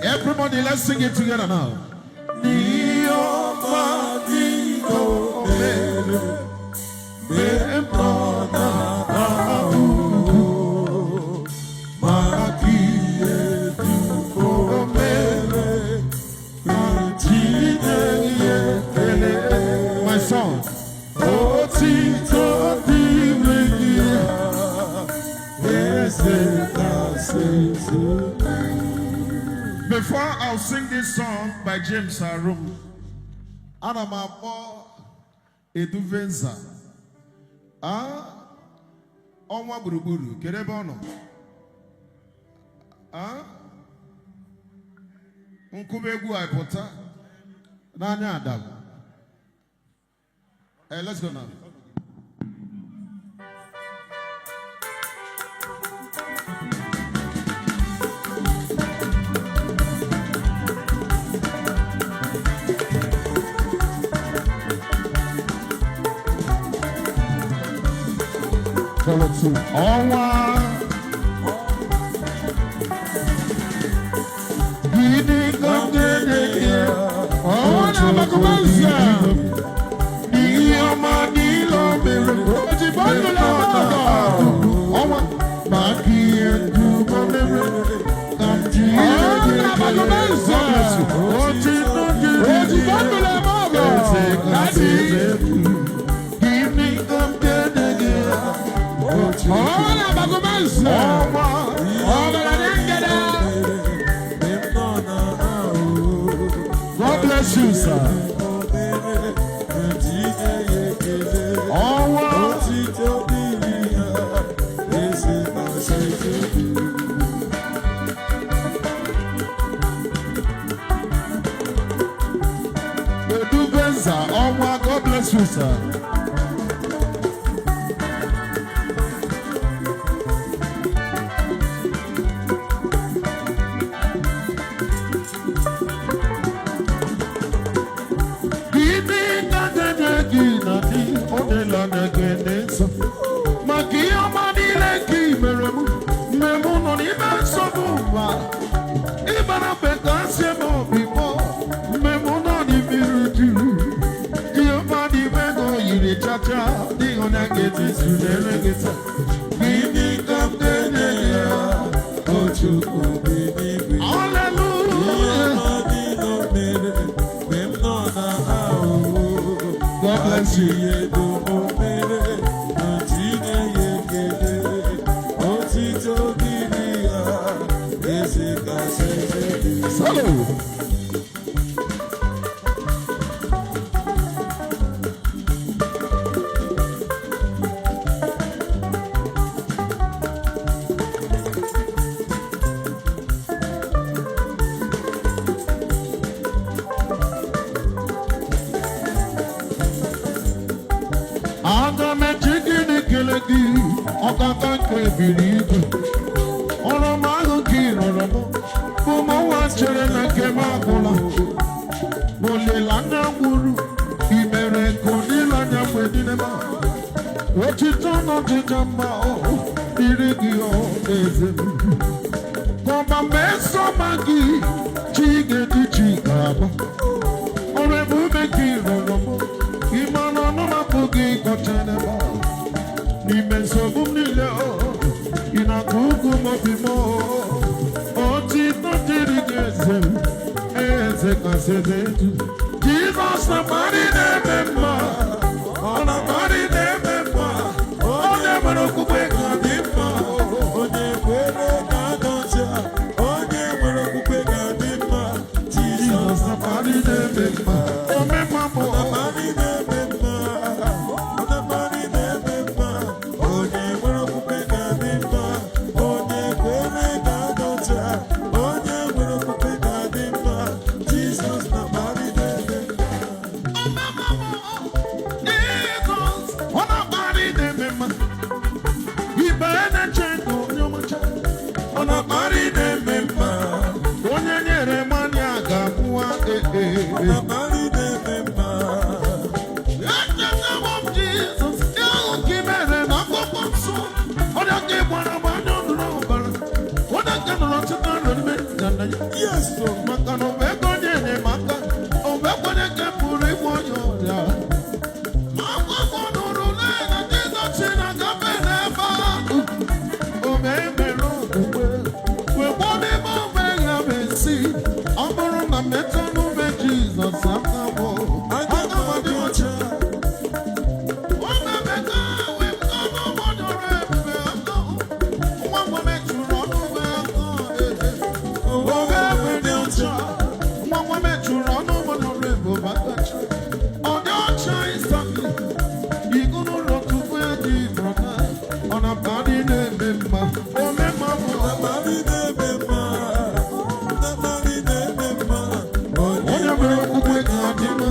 Everybody, let's sing it together now. My song. Before I'll sing this song by James Arum, Anamabo Eduvenza. Onwa buruburu, kerebono. Nkubegu aipota. Nanya Adam. Hey, let's go now. Follow to Onwa. Gidi gogede. Ona makubanza. Ni amani lo mere. Oji bando la mama. Onwa. Maki edu mere. Kanti. Ona makubanza. Oji bando la mama. Kanti. God bless you, sir. God bless you, sir. Jesus, somebody remember. On a body remember. Oh, never know who wake up in my. Oh, never Jesus, somebody remember. Oh, remember. Somebody remember. On a body remember. Oh, never know who wake up in my. Oh, never know who wake up in my. Jesus, somebody. body remember. Remember, the body remember. The body remember. On your way, we got him.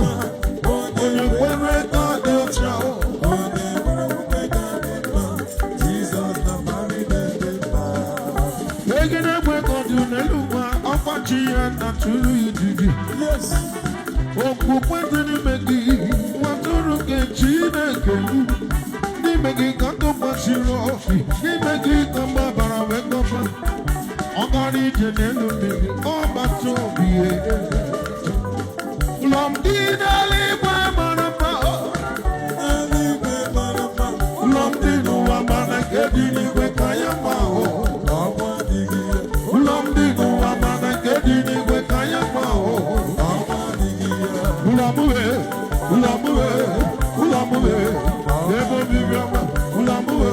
On your way, we got the child. Jesus, the body remember. Taking a break on you, Neluma, of a Gian, and to you. Yes. Oh, when did you make it? What to look at Gina? Nimegi kanto pasiro, nimegi kamba bara wekopa. Ogari jenelu mimi, oba tobiye. Lomdi dali bwe manapa, lomdi nuwa mana kedi ni bwe kaya mao. Lomdi nuwa mana kedi ni bwe kaya mao. Ulamuwe, ulamuwe, ulamuwe. Never be young, Ulamuwe.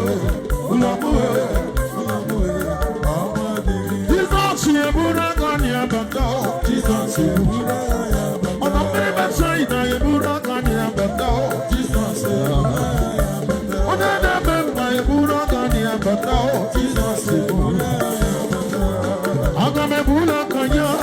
Jesus, you put on your bando. Jesus, you put on the paper side, you put on your bando. Jesus, on the member, you put on your bando. Jesus, you put on I'm gonna put on your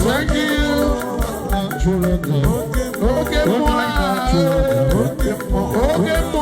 Thank you. Okay,